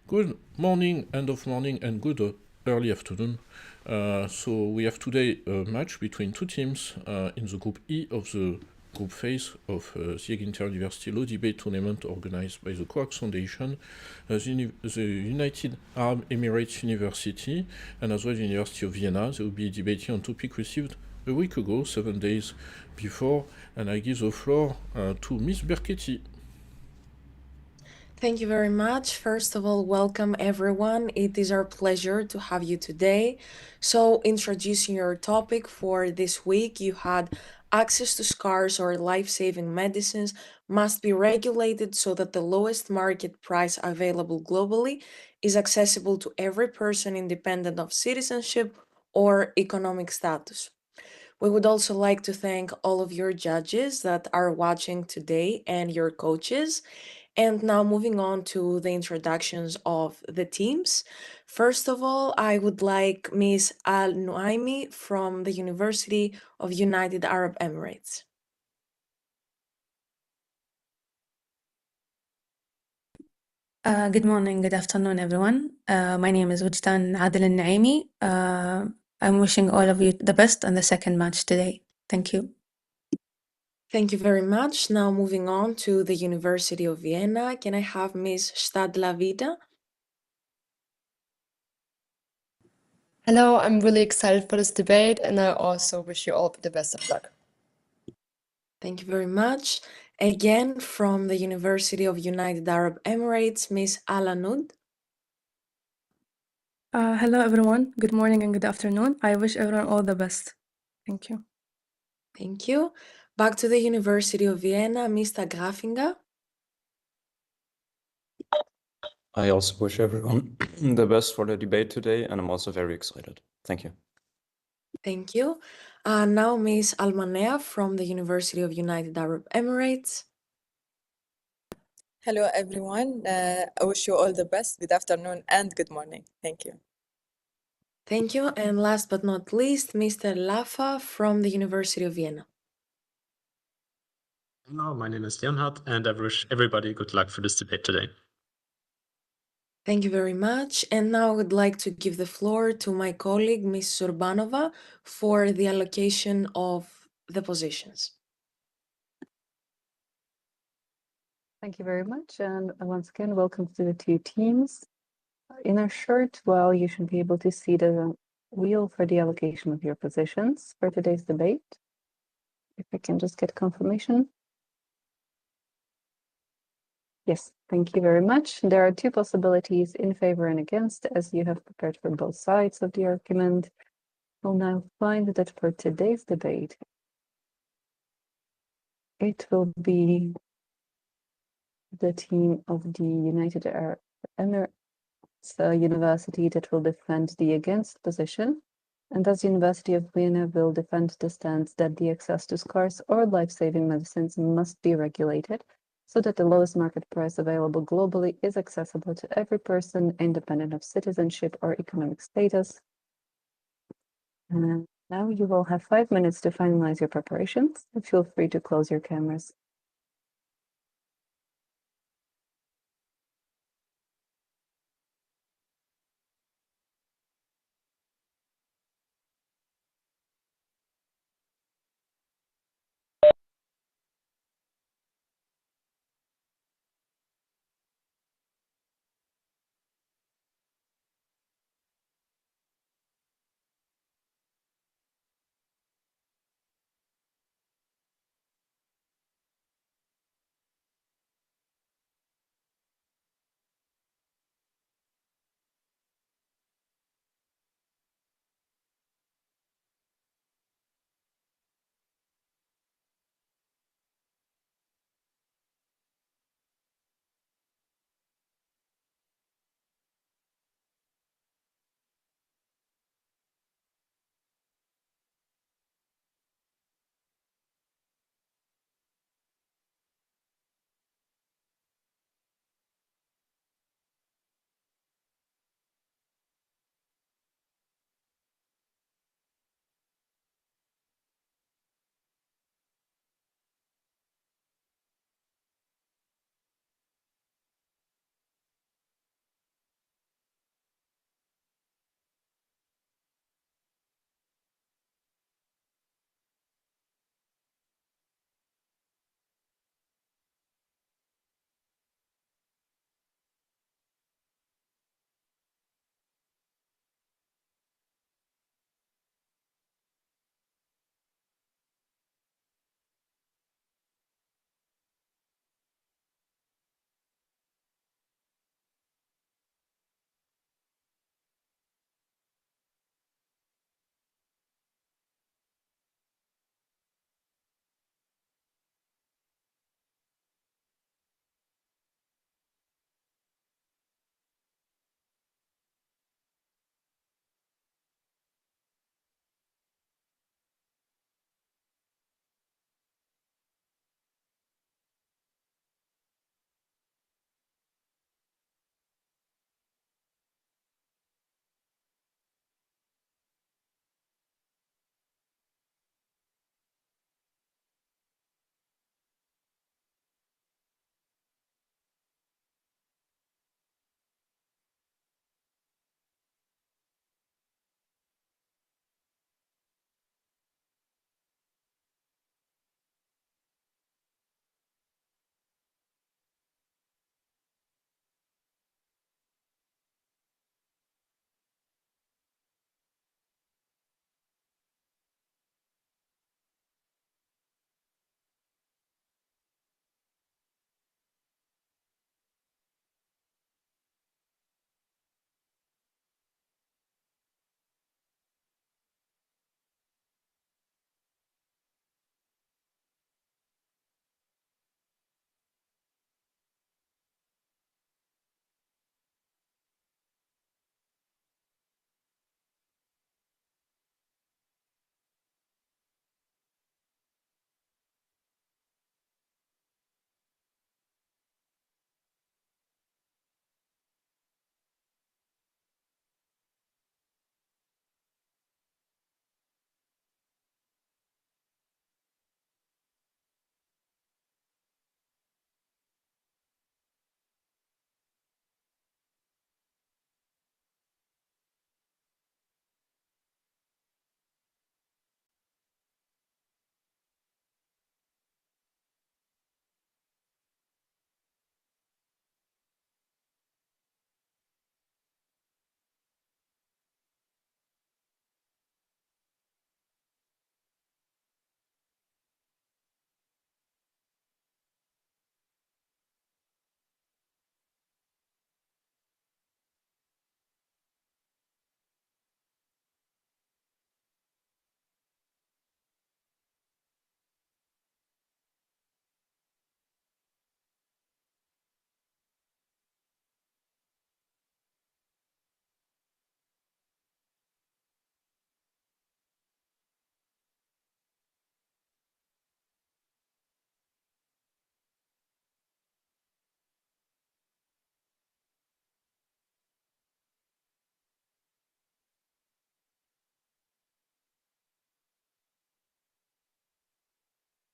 Good morning, end of morning, and good early afternoon. So we have today a match between two teams in the Group E of the group phase of the Inter-University Law Debate Tournament organized by the Coax Foundation, the United Arab Emirates University, and as well the University of Vienna. They will be debating on topic received a week ago, 7 days before, and I give the floor to Miss Berchetti. Thank you very much. First of all, welcome everyone. It is our pleasure to have you today. So, introducing your topic for this week, you had access to scarce or life-saving medicines must be regulated so that the lowest market price available globally is accessible to every person independent of citizenship or economic status. We would also like to thank all of your judges that are watching today and your coaches. And now moving on to the introductions of the teams. First of all, I would like Ms. Al Nuaimi from the University of United Arab Emirates. Good morning, good afternoon, everyone. My name is Wujdan Adil Al-Naimi. I'm wishing all of you the best on the second match today. Thank you. Thank you very much. Now moving on to the University of Vienna. Can I have Ms. Stadla Vida? Hello, I'm really excited for this debate, and I also wish you all the best of luck. Thank you very much. Again, from the University of United Arab Emirates, Ms. Alanud. Hello, everyone. Good morning and good afternoon. I wish everyone all the best. Thank you. Thank you. Back to the University of Vienna, Mr. Grafinger. I also wish everyone the best for the debate today, and I'm also very excited. Thank you. Thank you. Now Ms. Almanea from the University of United Arab Emirates. Hello, everyone. I wish you all the best. Good afternoon and good morning. Thank you. Thank you. And last but not least, Mr. Lafa from the University of Vienna. Hello, my name is Leonhard, and I wish everybody good luck for this debate today. Thank you very much. And now I would like to give the floor to my colleague, Ms. Surbanova, for the allocation of the positions. Thank you very much. And once again, welcome to the two teams. In our short while, you should be able to see the wheel for the allocation of your positions for today's debate. If I can just get confirmation. Yes, thank you very much. There are two possibilities in favor and against, as you have prepared for both sides of the argument. We'll now find that for today's debate, it will be the team of the United Arab Emirates University that will defend the against position, and thus University of Vienna will defend the stance that the access to scarce or life-saving medicines must be regulated so that the lowest market price available globally is accessible to every person independent of citizenship or economic status. And now you will have 5 minutes to finalize your preparations. Feel free to close your cameras.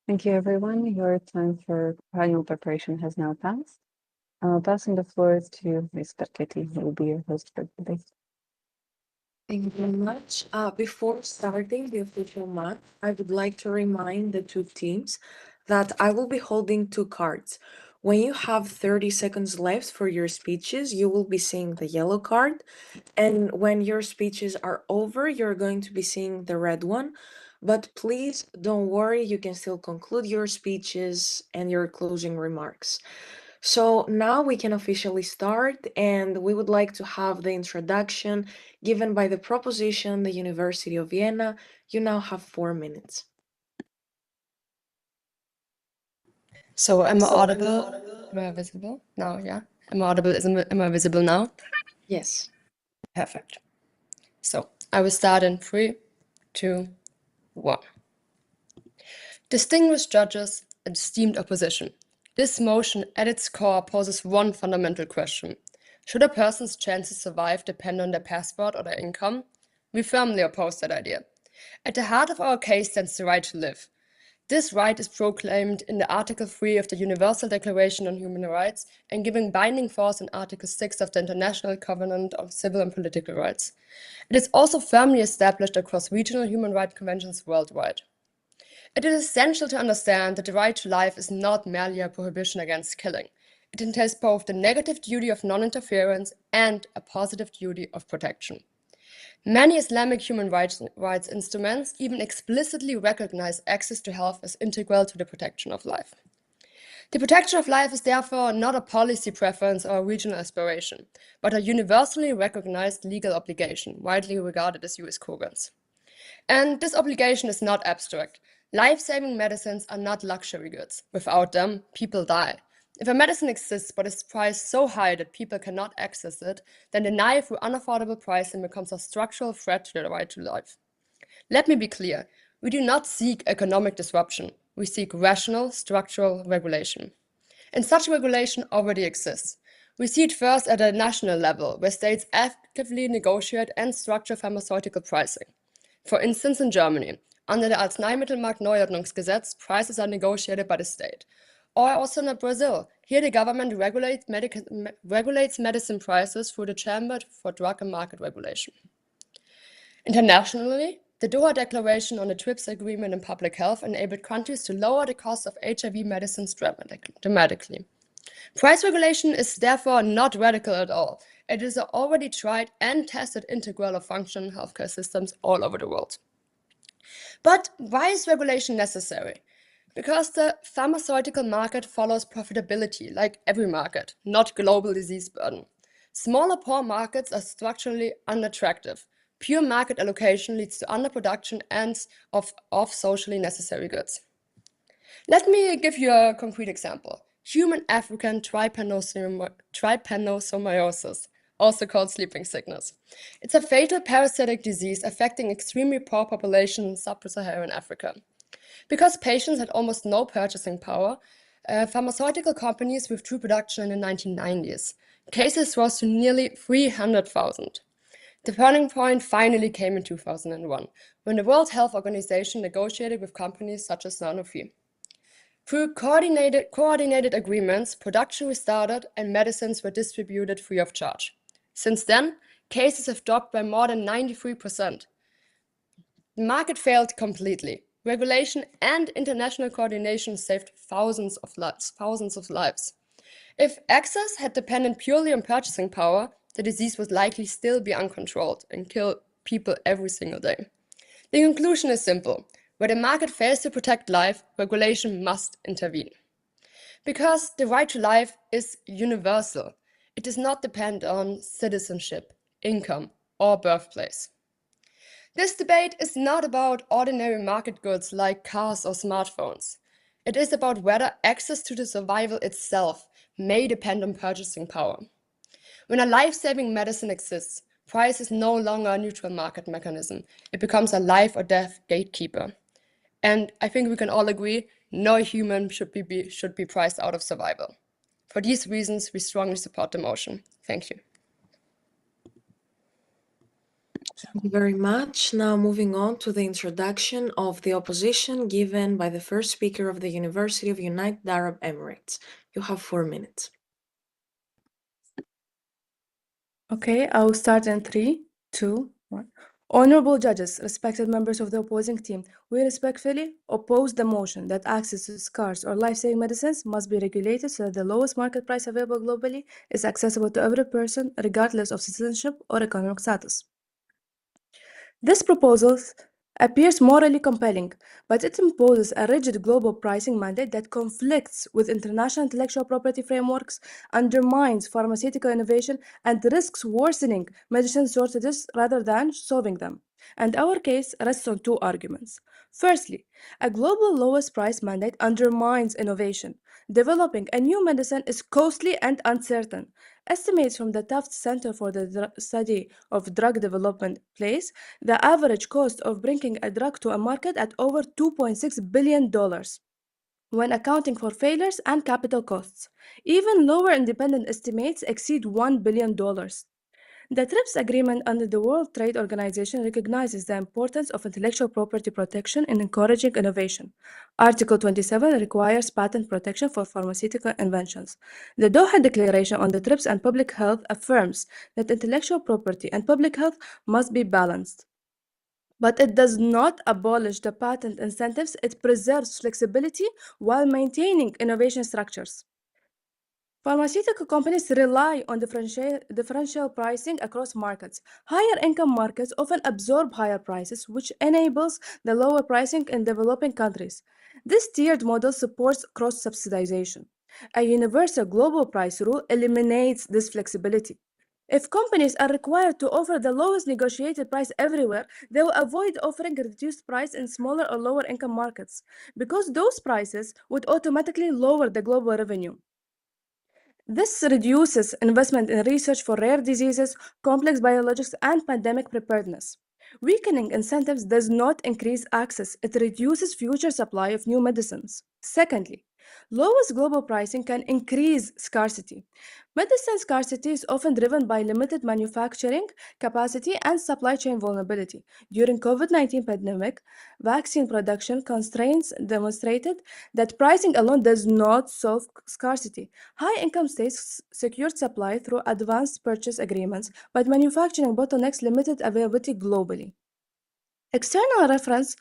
Thank you, everyone. Your time for final preparation has now passed. Passing the floor to Ms. Berketti, who will be your host for today. Thank you very much. Before starting the official match, I would like to remind the two teams that I will be holding two cards. When you have 30 seconds left for your speeches, you will be seeing the yellow card. And when your speeches are over, you're going to be seeing the red one. But please don't worry, you can still conclude your speeches and your closing remarks. So now we can officially start, and we would like to have the introduction given by the proposition, the University of Vienna. You now have 4 minutes. So am I audible? Am I visible now? Yeah. Am I audible? Am I visible now? Yes. Perfect. So I will start in 3, 2, 1. Distinguished judges and esteemed opposition. This motion at its core poses one fundamental question. Should a person's chance to survive depend on their passport or their income? We firmly oppose that idea. At the heart of our case stands the right to live. This right is proclaimed in the Article 3 of the Universal Declaration on Human Rights and given binding force in Article 6 of the International Covenant of Civil and Political Rights. It is also firmly established across regional human rights conventions worldwide. It is essential to understand that the right to life is not merely a prohibition against killing. It entails both the negative duty of non-interference and a positive duty of protection. Many Islamic human rights instruments even explicitly recognize access to health as integral to the protection of life. The protection of life is therefore not a policy preference or a regional aspiration, but a universally recognized legal obligation, widely regarded as jurisprudence. And this obligation is not abstract. Life-saving medicines are not luxury goods. Without them, people die. If a medicine exists but is priced so high that people cannot access it, then denial through unaffordable pricing becomes a structural threat to the right to life. Let me be clear. We do not seek economic disruption. We seek rational, structural regulation. And such regulation already exists. We see it first at a national level, where states actively negotiate and structure pharmaceutical pricing. For instance, in Germany, under the Arzneimittelmarktneuordnungsgesetz, prices are negotiated by the state. Or also in Brazil, here the government regulates medicine prices through the Chamber for Drug and Market Regulation. Internationally, the Doha Declaration on the TRIPS Agreement in Public Health enabled countries to lower the cost of HIV medicines dramatically. Price regulation is therefore not radical at all. It is an already tried and tested integral of functioning healthcare systems all over the world. But why is regulation necessary? Because the pharmaceutical market follows profitability, like every market, not global disease burden. Smaller poor markets are structurally unattractive. Pure market allocation leads to underproduction and of socially necessary goods. Let me give you a concrete example. Human African trypanosomiasis, also called sleeping sickness. It's a fatal parasitic disease affecting extremely poor populations in sub-Saharan Africa. Because patients had almost no purchasing power, pharmaceutical companies withdrew production in the 1990s. Cases rose to nearly 300,000. The turning point finally came in 2001, when the World Health Organization negotiated with companies such as Sanofi. Through coordinated agreements, production restarted and medicines were distributed free of charge. Since then, cases have dropped by more than 93%. The market failed completely. Regulation and international coordination saved thousands of lives. If access had depended purely on purchasing power, the disease would likely still be uncontrolled and kill people every single day. The conclusion is simple. Where the market fails to protect life, regulation must intervene. Because the right to life is universal. It does not depend on citizenship, income, or birthplace. This debate is not about ordinary market goods like cars or smartphones. It is about whether access to the survival itself may depend on purchasing power. When a life-saving medicine exists, price is no longer a neutral market mechanism. It becomes a life or death gatekeeper. And I think we can all agree, no human should be priced out of survival. For these reasons, we strongly support the motion. Thank you. Thank you very much. Now moving on to the introduction of the opposition given by the first speaker of the University of United Arab Emirates. You have 4 minutes. Okay, I will start in 3, 2, 1. Honorable judges, respected members of the opposing team, we respectfully oppose the motion that access to scarce or life-saving medicines must be regulated so that the lowest market price available globally is accessible to every person, regardless of citizenship or economic status. This proposal appears morally compelling, but it imposes a rigid global pricing mandate that conflicts with international intellectual property frameworks, undermines pharmaceutical innovation, and risks worsening medicine shortages rather than solving them. And our case rests on 2 arguments. Firstly, a global lowest price mandate undermines innovation. Developing a new medicine is costly and uncertain. Estimates from the Tufts Center for the Study of Drug Development place the average cost of bringing a drug to a market at over $2.6 billion when accounting for failures and capital costs. Even lower independent estimates exceed $1 billion. The TRIPS agreement under the World Trade Organization recognizes the importance of intellectual property protection in encouraging innovation. Article 27 requires patent protection for pharmaceutical inventions. The Doha Declaration on the TRIPS and Public Health affirms that intellectual property and public health must be balanced. But it does not abolish the patent incentives, it preserves flexibility while maintaining innovation structures. Pharmaceutical companies rely on differential pricing across markets. Higher income markets often absorb higher prices, which enables the lower pricing in developing countries. This tiered model supports cross-subsidization. A universal global price rule eliminates this flexibility. If companies are required to offer the lowest negotiated price everywhere, they will avoid offering a reduced price in smaller or lower income markets, because those prices would automatically lower the global revenue. This reduces investment in research for rare diseases, complex biologics, and pandemic preparedness. Weakening incentives does not increase access, it reduces future supply of new medicines. Secondly, lowest global pricing can increase scarcity. Medicine scarcity is often driven by limited manufacturing capacity and supply chain vulnerability. During COVID-19 pandemic, vaccine production constraints demonstrated that pricing alone does not solve scarcity. High-income states secured supply through advanced purchase agreements, but manufacturing bottlenecks limited availability globally. External reference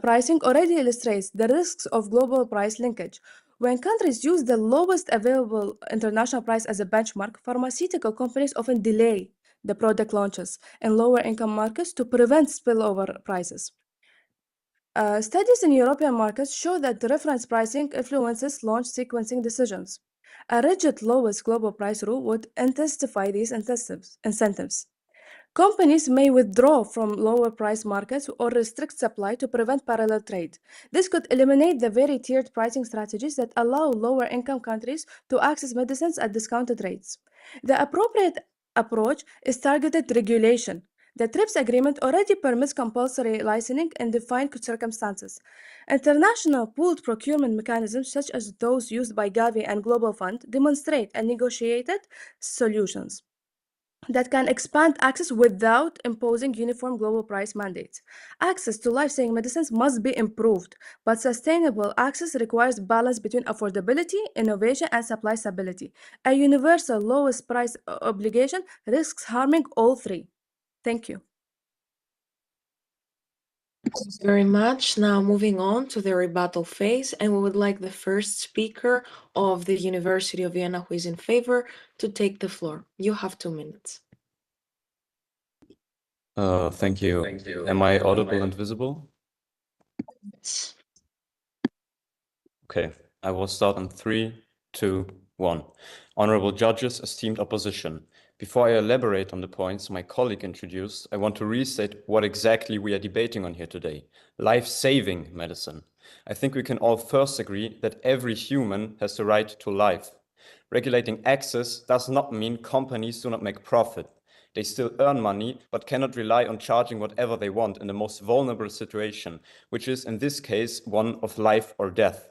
pricing already illustrates the risks of global price linkage. When countries use the lowest available international price as a benchmark, pharmaceutical companies often delay the product launches in lower income markets to prevent spillover prices. Studies in European markets show that the reference pricing influences launch sequencing decisions. A rigid lowest global price rule would intensify these incentives. Companies may withdraw from lower price markets or restrict supply to prevent parallel trade. This could eliminate the very tiered pricing strategies that allow lower income countries to access medicines at discounted rates. The appropriate approach is targeted regulation. The TRIPS agreement already permits compulsory licensing in defined circumstances. International pooled procurement mechanisms, such as those used by Gavi and Global Fund, demonstrate and negotiated solutions that can expand access without imposing uniform global price mandates. Access to life-saving medicines must be improved, but sustainable access requires balance between affordability, innovation, and supply stability. A universal lowest price obligation risks harming all 3. Thank you. Thank you very much. Now moving on to the rebuttal phase, and we would like the first speaker of the University of Vienna who is in favor to take the floor. You have 2 minutes. Thank you. Am I audible and visible? Yes. Okay, I will start in 3, 2, 1. Honorable judges, esteemed opposition. Before I elaborate on the points my colleague introduced, I want to restate what exactly we are debating on here today. Life-saving medicine. I think we can all first agree that every human has the right to life. Regulating access does not mean companies do not make profit. They still earn money, but cannot rely on charging whatever they want in the most vulnerable situation, which is in this case one of life or death.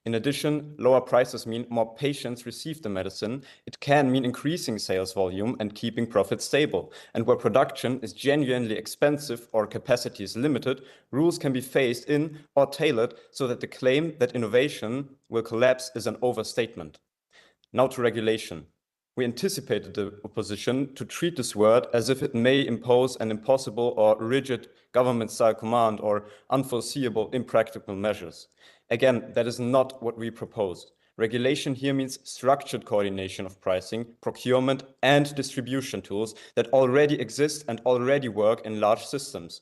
In addition, lower prices mean more patients receive the medicine. It can mean increasing sales volume and keeping profits stable. And where production is genuinely expensive or capacity is limited, rules can be phased in or tailored so that the claim that innovation will collapse is an overstatement. Now to regulation. We anticipated the opposition to treat this word as if it may impose an impossible or rigid government-style command or unforeseeable impractical measures. Again, that is not what we propose. Regulation here means structured coordination of pricing, procurement, and distribution tools that already exist and already work in large systems.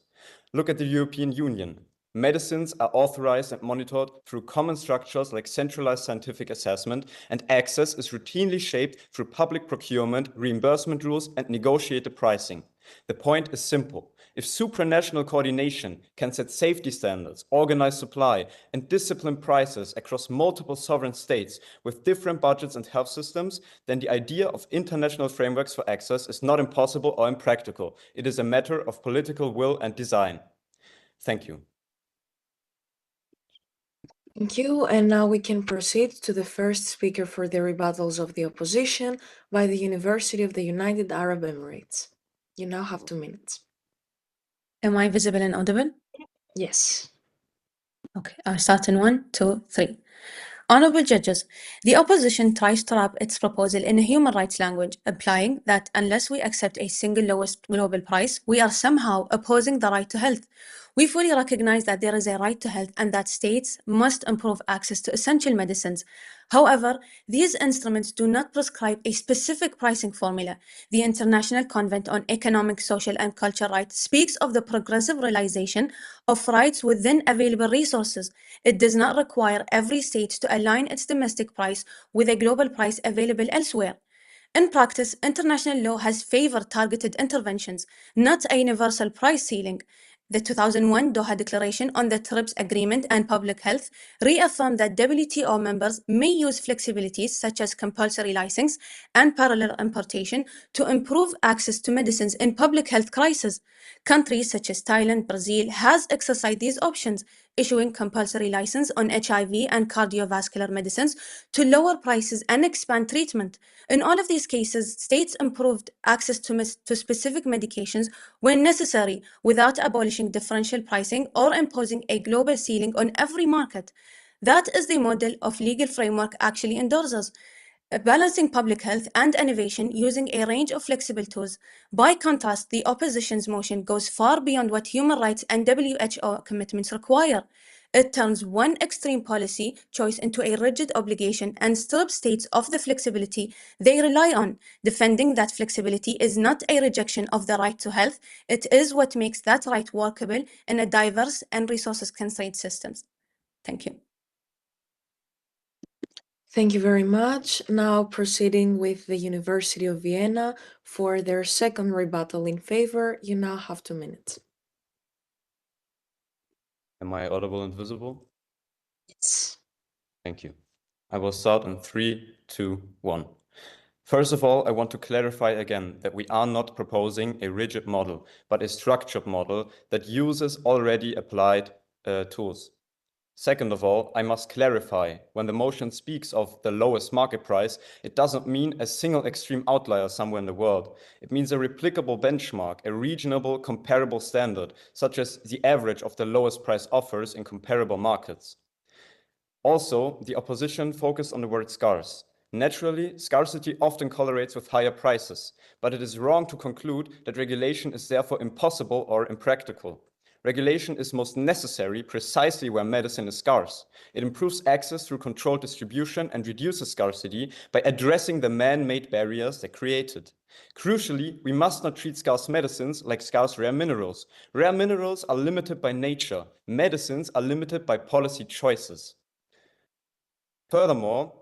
Look at the European Union. Medicines are authorized and monitored through common structures like centralized scientific assessment, and access is routinely shaped through public procurement, reimbursement rules, and negotiated pricing. The point is simple. If supranational coordination can set safety standards, organize supply, and discipline prices across multiple sovereign states with different budgets and health systems, then the idea of international frameworks for access is not impossible or impractical. It is a matter of political will and design. Thank you. Thank you. And now we can proceed to the first speaker for the rebuttals of the opposition by the University of the United Arab Emirates. You now have 2 minutes. Am I visible and audible? Yes. Okay, I'll start in 1, 2, 3. Honorable judges, the opposition tries to wrap its proposal in a human rights language, implying that unless we accept a single lowest global price, we are somehow opposing the right to health. We fully recognize that there is a right to health and that states must improve access to essential medicines. However, these instruments do not prescribe a specific pricing formula. The International Convention on Economic, Social, and Cultural Rights speaks of the progressive realization of rights within available resources. It does not require every state to align its domestic price with a global price available elsewhere. In practice, international law has favored targeted interventions, not a universal price ceiling. The 2001 Doha Declaration on the TRIPS Agreement and Public Health reaffirmed that WTO members may use flexibilities such as compulsory license and parallel importation to improve access to medicines in public health crises. Countries such as Thailand, Brazil has exercised these options, issuing compulsory license on HIV and cardiovascular medicines to lower prices and expand treatment. In all of these cases, states improved access to specific medications when necessary without abolishing differential pricing or imposing a global ceiling on every market. That is the model of legal framework actually endorses. Balancing public health and innovation using a range of flexible tools. By contrast, the opposition's motion goes far beyond what human rights and WHO commitments require. It turns one extreme policy choice into a rigid obligation and strips states of the flexibility they rely on. Defending that flexibility is not a rejection of the right to health, it is what makes that right workable in a diverse and resources-constrained systems. Thank you. Thank you very much. Now proceeding with the University of Vienna for their second rebuttal in favor. You now have 2 minutes. Am I audible and visible? Yes. Thank you. I will start in 3, 2, 1. First of all, I want to clarify again that we are not proposing a rigid model, but a structured model that uses already applied tools. Second of all, I must clarify, when the motion speaks of the lowest market price, it doesn't mean a single extreme outlier somewhere in the world. It means a replicable benchmark, a regional comparable standard, such as the average of the lowest price offers in comparable markets. Also, the opposition focused on the word scarce. Naturally, scarcity often correlates with higher prices, but it is wrong to conclude that regulation is therefore impossible or impractical. Regulation is most necessary precisely where medicine is scarce. It improves access through controlled distribution and reduces scarcity by addressing the man-made barriers that create it. Crucially, we must not treat scarce medicines like scarce rare minerals. Rare minerals are limited by nature. Medicines are limited by policy choices. Furthermore,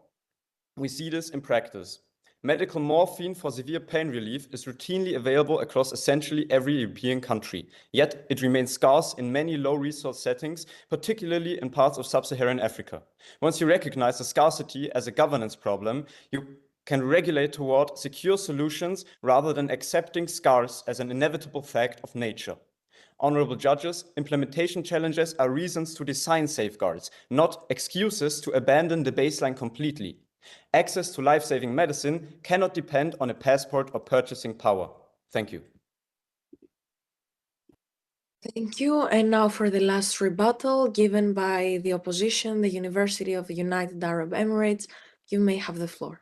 we see this in practice. Medical morphine for severe pain relief is routinely available across essentially every European country, yet it remains scarce in many low-resource settings, particularly in parts of sub-Saharan Africa. Once you recognize the scarcity as a governance problem, you can regulate toward secure solutions rather than accepting scarce as an inevitable fact of nature. Honorable judges, implementation challenges are reasons to design safeguards, not excuses to abandon the baseline completely. Access to life-saving medicine cannot depend on a passport or purchasing power. Thank you. Thank you. And now for the last rebuttal given by the opposition, the University of the United Arab Emirates. You may have the floor.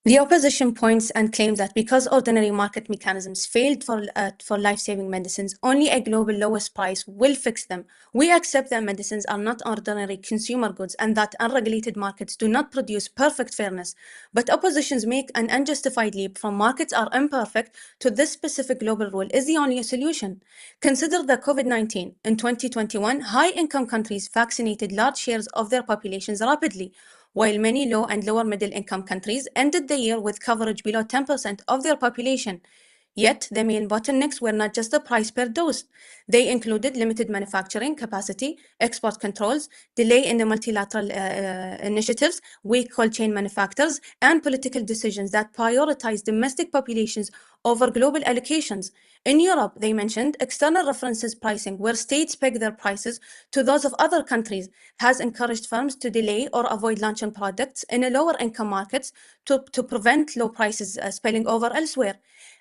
The opposition points and claims that because ordinary market mechanisms failed for life-saving medicines, only a global lowest price will fix them. We accept that medicines are not ordinary consumer goods and that unregulated markets do not produce perfect fairness. But oppositions make an unjustified leap from markets are imperfect to this specific global rule is the only solution. Consider the COVID-19. In 2021, high-income countries vaccinated large shares of their populations rapidly, while many low and lower middle income countries ended the year with coverage below 10% of their population. Yet, the main bottlenecks were not just the price per dose. They included limited manufacturing capacity, export controls, delay in the multilateral initiatives, weak cold chain manufacturers, and political decisions that prioritize domestic populations over global allocations. In Europe, they mentioned external references pricing, where states peg their prices to those of other countries, has encouraged firms to delay or avoid launching products in lower income markets to prevent low prices spilling over elsewhere.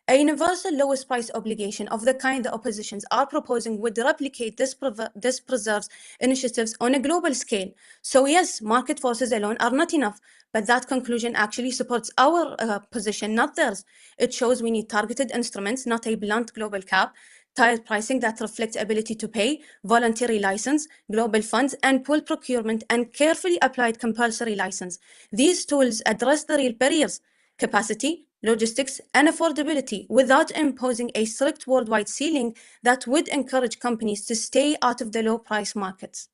A universal lowest price obligation of the kind the oppositions are proposing would replicate this preserves initiatives on a global scale. So yes, market forces alone are not enough, but that conclusion actually supports our position, not theirs. It shows we need targeted instruments, not a blunt global cap, tiered pricing that reflects ability to pay, voluntary license, global funds, and pool procurement, and carefully applied compulsory license. These tools address the real barriers: capacity, logistics, and affordability, without imposing a strict worldwide ceiling that would encourage companies to stay out of the low-price markets.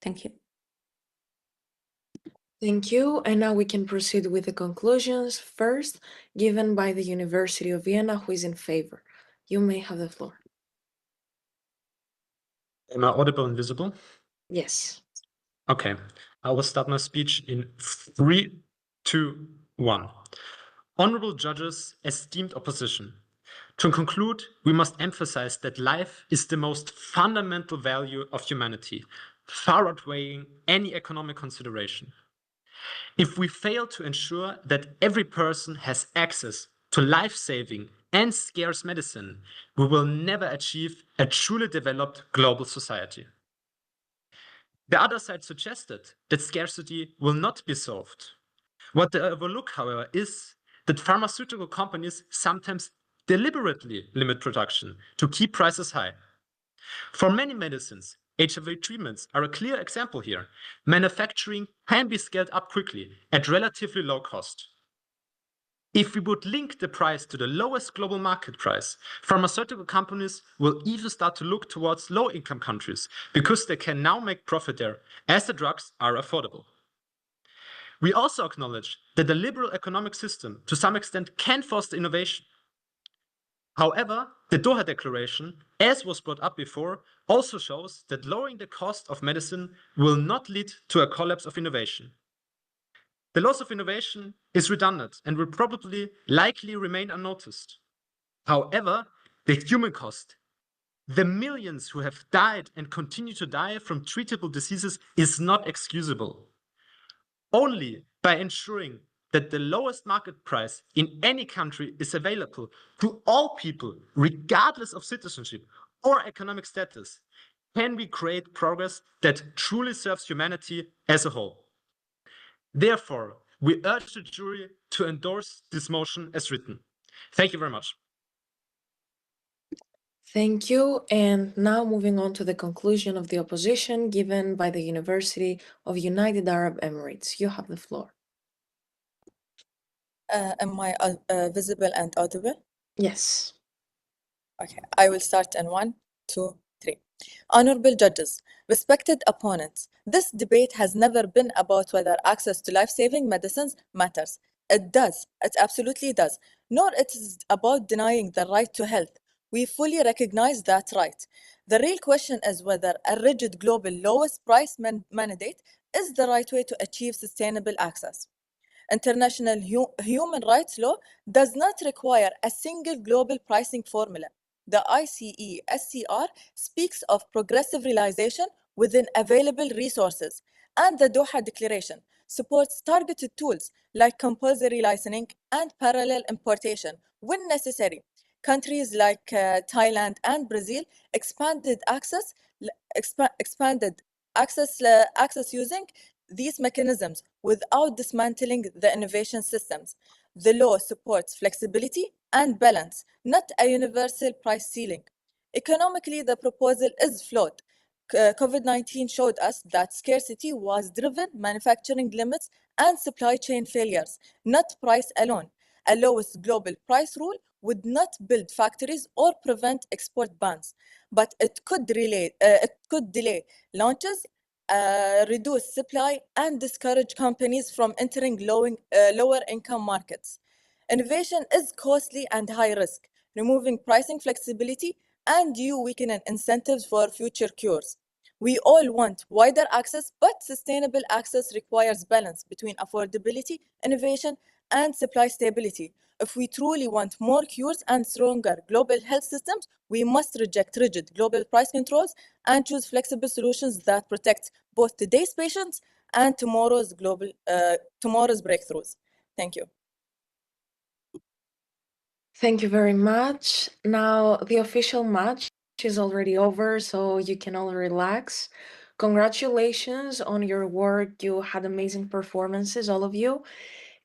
Thank you. Thank you. And now we can proceed with the conclusions. First, given by the University of Vienna, who is in favor. You may have the floor. Am I audible and visible? Yes. Okay. I will start my speech in 3, 2, 1. Honorable judges, esteemed opposition. To conclude, we must emphasize that life is the most fundamental value of humanity, far outweighing any economic consideration. If we fail to ensure that every person has access to life-saving and scarce medicine, we will never achieve a truly developed global society. The other side suggested that scarcity will not be solved. What they overlook, however, is that pharmaceutical companies sometimes deliberately limit production to keep prices high. For many medicines, HIV treatments are a clear example here. Manufacturing can be scaled up quickly at relatively low cost. If we would link the price to the lowest global market price, pharmaceutical companies will even start to look towards low-income countries because they can now make profit there as the drugs are affordable. We also acknowledge that the liberal economic system to some extent can foster innovation. However, the Doha Declaration, as was brought up before, also shows that lowering the cost of medicine will not lead to a collapse of innovation. The loss of innovation is redundant and will probably likely remain unnoticed. However, the human cost, the millions who have died and continue to die from treatable diseases, is not excusable. Only by ensuring that the lowest market price in any country is available to all people, regardless of citizenship or economic status, can we create progress that truly serves humanity as a whole. Therefore, we urge the jury to endorse this motion as written. Thank you very much. Thank you. And now moving on to the conclusion of the opposition given by the University of United Arab Emirates. You have the floor. Am I visible and audible? Yes. Okay, I will start in 1, 2, 3. Honorable judges, respected opponents, this debate has never been about whether access to life-saving medicines matters. It does. It absolutely does. Nor it is about denying the right to health. We fully recognize that right. The real question is whether a rigid global lowest price mandate is the right way to achieve sustainable access. International human rights law does not require a single global pricing formula. The ICE SCR speaks of progressive realization within available resources, and the Doha Declaration supports targeted tools like compulsory licensing and parallel importation when necessary. Countries like Thailand and Brazil expanded access using these mechanisms without dismantling the innovation systems. The law supports flexibility and balance, not a universal price ceiling. Economically, the proposal is flawed. COVID-19 showed us that scarcity was driven manufacturing limits and supply chain failures, not price alone. A lowest global price rule would not build factories or prevent export bans, but it could delay launches, reduce supply, and discourage companies from entering lower income markets. Innovation is costly and high risk, removing pricing flexibility and you weakening incentives for future cures. We all want wider access, but sustainable access requires balance between affordability, innovation, and supply stability. If we truly want more cures and stronger global health systems, we must reject rigid global price controls and choose flexible solutions that protect both today's patients and tomorrow's breakthroughs. Thank you. Thank you very much. Now, the official match is already over, so you can all relax. Congratulations on your work. You had amazing performances, all of you.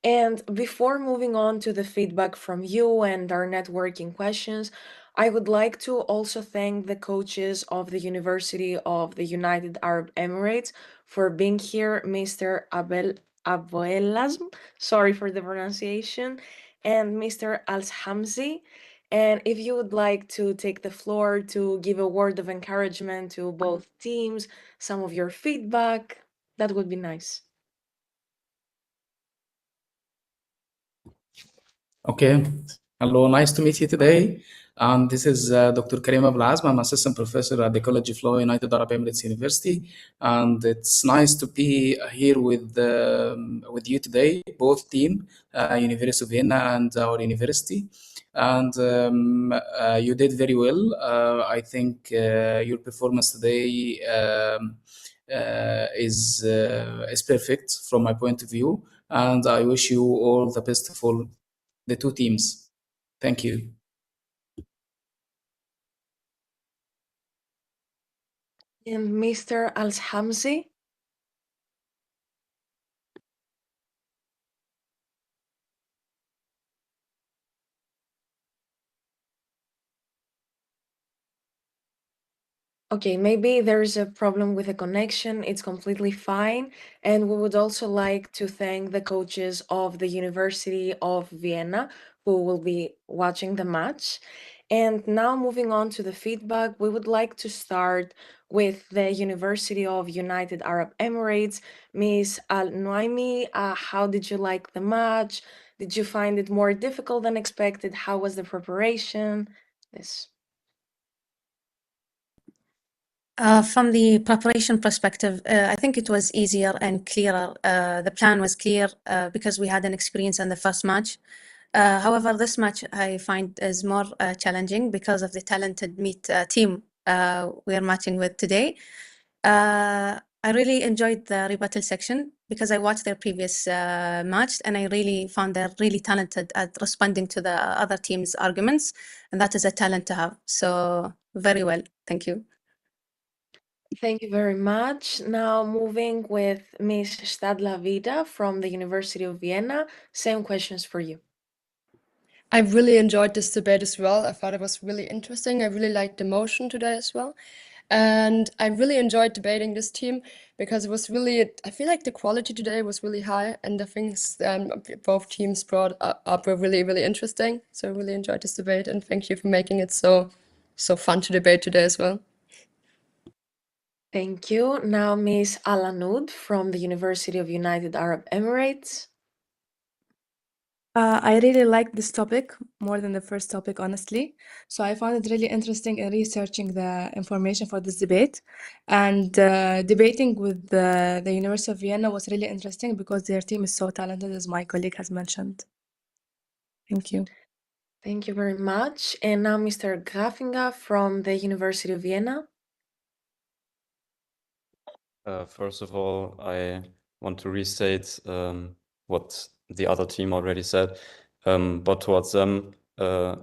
And before moving on to the feedback from you and our networking questions, I would like to also thank the coaches of the University of the United Arab Emirates for being here, Mr. Abel Aboelazm, sorry for the pronunciation, and Mr. Al-Hamzi. And if you would like to take the floor to give a word of encouragement to both teams, some of your feedback, that would be nice. Okay. Hello, nice to meet you today. This is Dr. Karim Ablazm. I'm assistant professor at the College of Law, United Arab Emirates University, and it's nice to be here with you today, both team, University of Vienna and our university. And you did very well. I think your performance today is perfect from my point of view, and I wish you all the best for the two teams. Thank you. And Mr. Al-Hamzi? Okay, maybe there's a problem with the connection. It's completely fine. And we would also like to thank the coaches of the University of Vienna who will be watching the match. And now moving on to the feedback, we would like to start with the University of United Arab Emirates. Ms. Al-Nuaimi, how did you like the match? Did you find it more difficult than expected? How was the preparation? This. From the preparation perspective, I think it was easier and clearer. The plan was clear because we had an experience in the first match. However, this match I find is more challenging because of the talented team we are matching with today. I really enjoyed the rebuttal section because I watched their previous match and I really found they're really talented at responding to the other team's arguments, and that is a talent to have. So very well, thank you. Thank you very much. Now moving with Ms. Stadla Vida from the University of Vienna. Same questions for you. I really enjoyed this debate as well. I thought it was really interesting. I really liked the motion today as well. And I really enjoyed debating this team because it was really, I feel like the quality today was really high and the things both teams brought up were really, really interesting. So I really enjoyed this debate and thank you for making it so fun to debate today as well. Thank you. Now Ms. Alanud from the University of United Arab Emirates. I really liked this topic more than the first topic, honestly. So I found it really interesting in researching the information for this debate. And debating with the University of Vienna was really interesting because their team is so talented, as my colleague has mentioned. Thank you. Thank you very much. And now Mr. Grafinga from the University of Vienna. First of all, I want to restate what the other team already said, but towards them,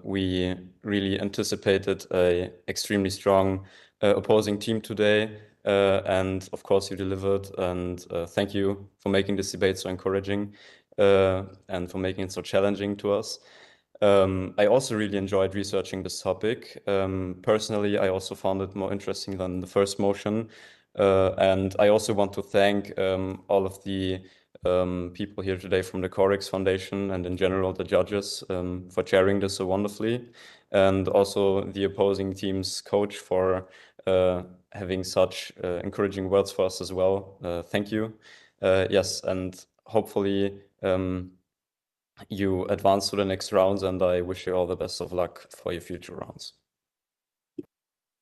we really anticipated a extremely strong opposing team today, and of course you delivered, and thank you for making this debate so encouraging and for making it so challenging to us. I also really enjoyed researching this topic. Personally, I also found it more interesting than the first motion. And I also want to thank all of the people here today from the Corex Foundation and in general the judges for chairing this so wonderfully. And also the opposing team's coach for having such encouraging words for us as well. Thank you. Yes, and hopefully you advance to the next rounds, and I wish you all the best of luck for your future rounds.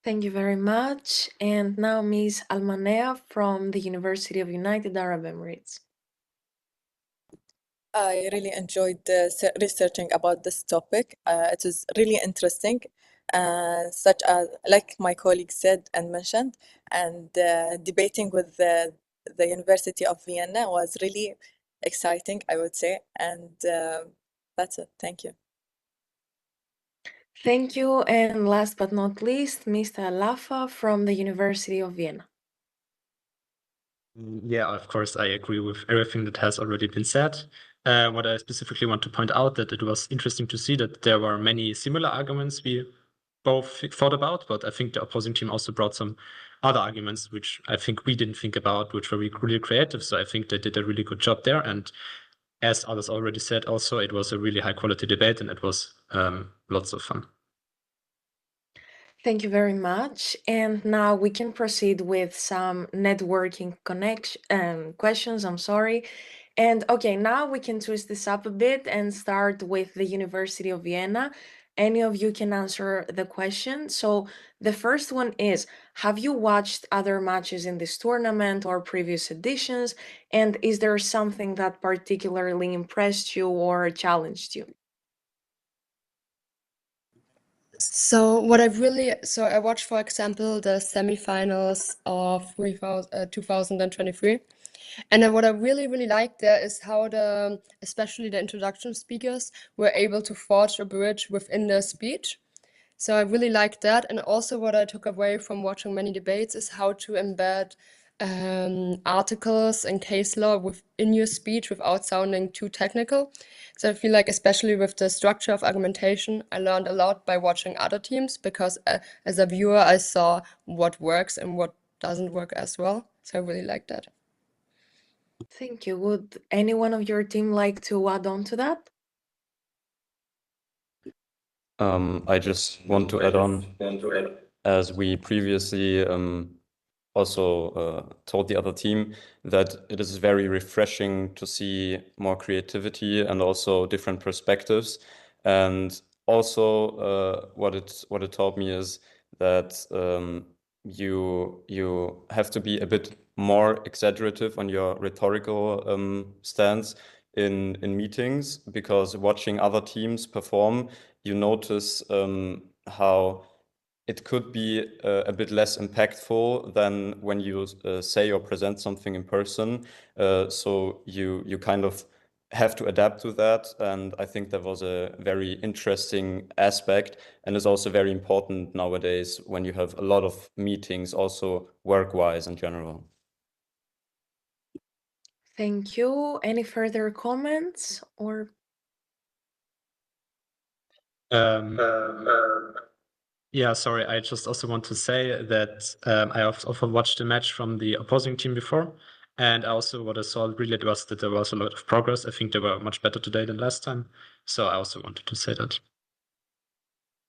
Thank you very much. And now Ms. Almanea from the University of United Arab Emirates. I really enjoyed researching about this topic. It is really interesting, such as, like my colleague said and mentioned, and debating with the University of Vienna was really exciting, I would say. And that's it. Thank you. Thank you. And last but not least, Mr. Lafa from the University of Vienna. Yeah, of course, I agree with everything that has already been said. What I specifically want to point out that it was interesting to see that there were many similar arguments we both thought about, but I think the opposing team also brought some other arguments which I think we didn't think about, which were really creative. So I think they did a really good job there. And as others already said, also it was a really high quality debate and it was lots of fun. Thank you very much. And now we can proceed with some networking questions. I'm sorry. And okay, now we can twist this up a bit and start with the University of Vienna. Any of you can answer the question. So the first one is, have you watched other matches in this tournament or previous editions? And is there something that particularly impressed you or challenged you? So I watched, for example, the semifinals of 2023. And then what I really liked there is how especially the introduction speakers were able to forge a bridge within their speech. So I really liked that. And also what I took away from watching many debates is how to embed articles and case law within your speech without sounding too technical. So I feel like, especially with the structure of argumentation, I learned a lot by watching other teams because as a viewer, I saw what works and what doesn't work as well. So I really liked that. Thank you. Would any one of your team like to add on to that? I just want to add on, as we previously also told the other team, that it is very refreshing to see more creativity and also different perspectives. And also what it taught me is that you have to be a bit more exaggerative on your rhetorical stance in meetings, because watching other teams perform, you notice how it could be a bit less impactful than when you say or present something in person. So you kind of have to adapt to that. And I think that was a very interesting aspect, and is also very important nowadays when you have a lot of meetings, also work-wise in general. Thank you. Any further comments or? Yeah, sorry. I just also want to say that I also watched the match from the opposing team before. And also what I saw really was that there was a lot of progress. I think they were much better today than last time. So I also wanted to say that.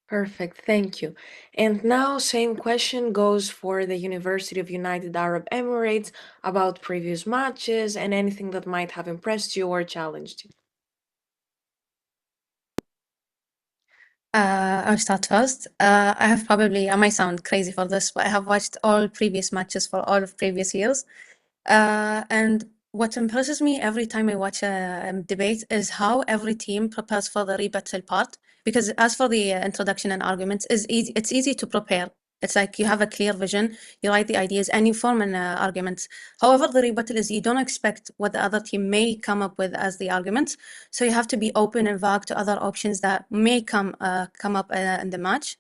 Perfect, thank you. And now same question goes for the University of United Arab Emirates about previous matches and anything that might have impressed you or challenged you. I'll start first. I might sound crazy for this, but I have watched all previous matches for all of previous years. And what impresses me every time I watch a debate is how every team prepares for the rebuttal part because as for the introduction and arguments, it's easy to prepare. It's like you have a clear vision, you write the ideas, and you form an arguments. However, the rebuttal is you don't expect what the other team may come up with as the arguments, so you have to be open and vague to other options that may come up in the match.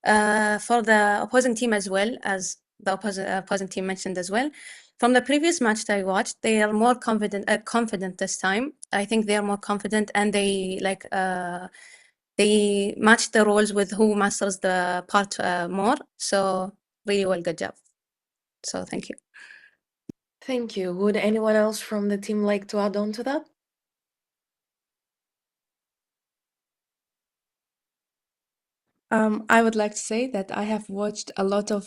For the opposing team as well, as the opposing team mentioned as well, from the previous match that I watched, they are more confident this time. I think they are more confident, and they match the roles with who masters the part more. So really well, good job. So thank you. Thank you. Would anyone else from the team like to add on to that? I would like to say that I have watched a lot of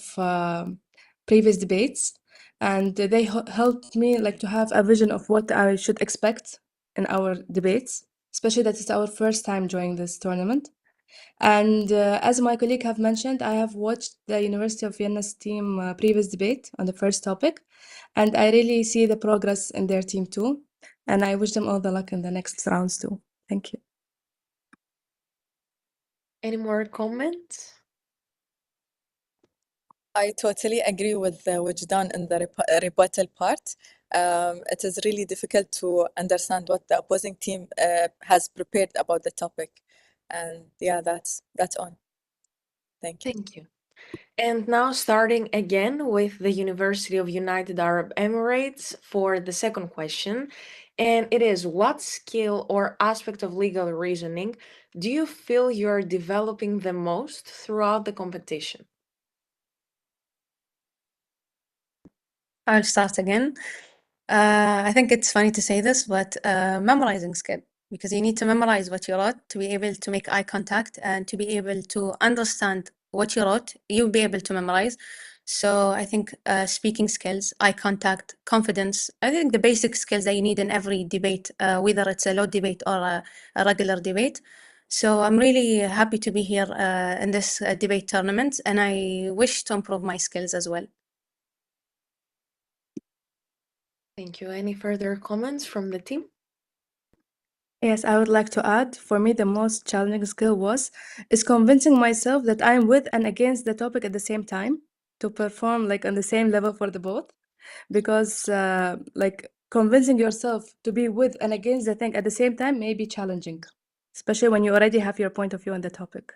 previous debates, and they helped me like to have a vision of what I should expect in our debates, especially that it's our first time joining this tournament. And as my colleague have mentioned, I have watched the University of Vienna's team previous debate on the first topic, and I really see the progress in their team too. And I wish them all the luck in the next rounds too. Thank you. Any more comments? I totally agree with Wajdan in the rebuttal part. It is really difficult to understand what the opposing team has prepared about the topic. And yeah, that's on. Thank you. Thank you. And now starting again with the University of United Arab Emirates for the second question. And it is, what skill or aspect of legal reasoning do you feel you're developing the most throughout the competition? I'll start again. I think it's funny to say this, but memorizing skill, because you need to memorize what you wrote to be able to make eye contact and to be able to understand what you wrote, you'll be able to memorize. So I think speaking skills, eye contact, confidence, I think the basic skills that you need in every debate, whether it's a law debate or a regular debate. So I'm really happy to be here in this debate tournament, and I wish to improve my skills as well. Thank you. Any further comments from the team? Yes, I would like to add, for me, the most challenging skill is convincing myself that I'm with and against the topic at the same time to perform like on the same level for the both. Because like convincing yourself to be with and against the thing at the same time may be challenging, especially when you already have your point of view on the topic.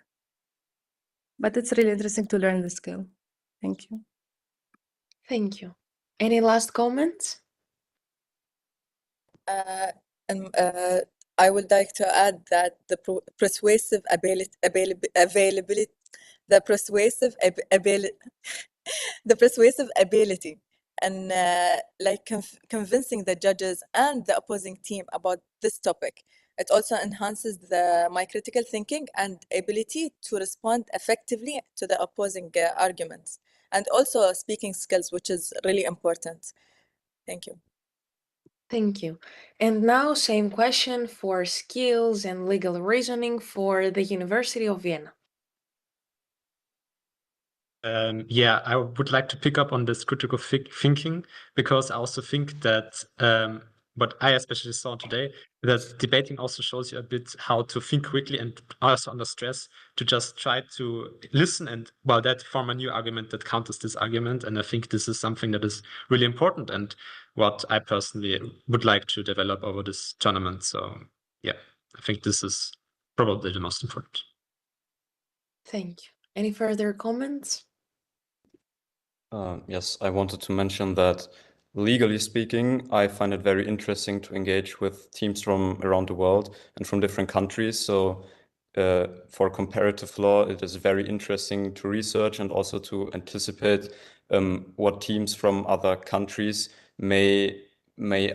But it's really interesting to learn the skill. Thank you. Thank you. Any last comments? I would like to add that the persuasive ability, and like convincing the judges and the opposing team about this topic. It also enhances my critical thinking and ability to respond effectively to the opposing arguments, and also speaking skills, which is really important. Thank you. Thank you. And now same question for skills and legal reasoning for the University of Vienna. Yeah, I would like to pick up on this critical thinking, because I also think that what I especially saw today, that debating also shows you a bit how to think quickly and also under stress to just try to listen and, well, that form a new argument that counters this argument. And I think this is something that is really important and what I personally would like to develop over this tournament. So yeah, I think this is probably the most important. Thank you. Any further comments? Yes, I wanted to mention that legally speaking, I find it very interesting to engage with teams from around the world and from different countries. So for comparative law, it is very interesting to research and also to anticipate what teams from other countries may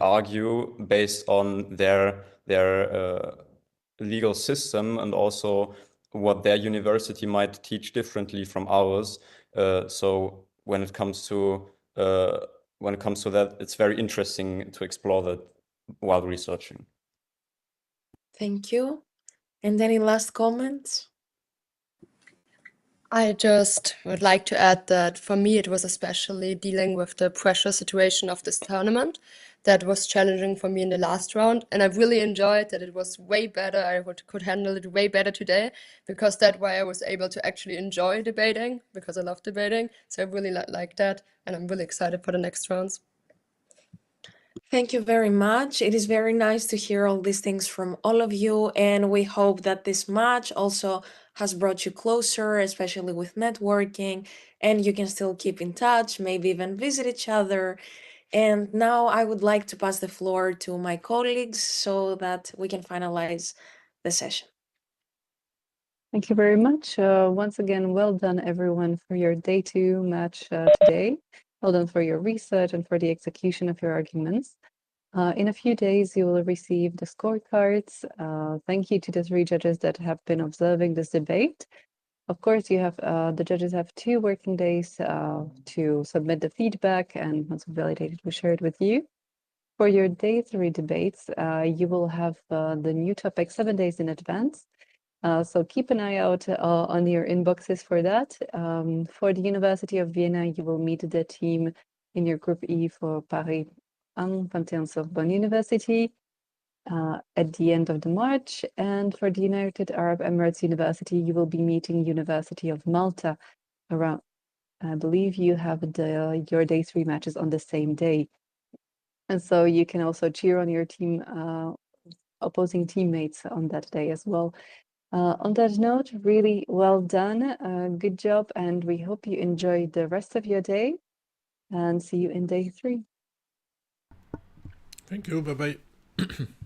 argue based on their legal system, and also what their university might teach differently from ours. So when it comes to that, it's very interesting to explore that while researching. Thank you. And any last comments? I just would like to add that for me, it was especially dealing with the pressure situation of this tournament, that was challenging for me in the last round, and I really enjoyed that. It was way better. I could handle it way better today, because that way I was able to actually enjoy debating, because I love debating. So I really like that, and I'm really excited for the next rounds. Thank you very much. It is very nice to hear all these things from all of you, and we hope that this match also has brought you closer, especially with networking, and you can still keep in touch, maybe even visit each other. And now I would like to pass the floor to my colleagues so that we can finalize the session. Thank you very much. Once again, well done everyone for your day 2 match today. Well done for your research and for the execution of your arguments. In a few days, you will receive the scorecards. Thank you to the 3 judges that have been observing this debate. Of course, you have the judges have 2 working days to submit the feedback, and once we validate it, we share it with you. For your day 3 debates, you will have the new topic 7 days in advance. So keep an eye out on your inboxes for that. For the University of Vienna, you will meet the team in your Group E for Paris 21 Sorbonne University at the end of the March. And for the United Arab Emirates University, you will be meeting University of Malta around, I believe you have your day 3 matches on the same day. And so you can also cheer on your team, opposing teammates on that day as well. On that note, really well done. Good job. And we hope you enjoy the rest of your day, and see you in day 3. Thank you. Bye-bye.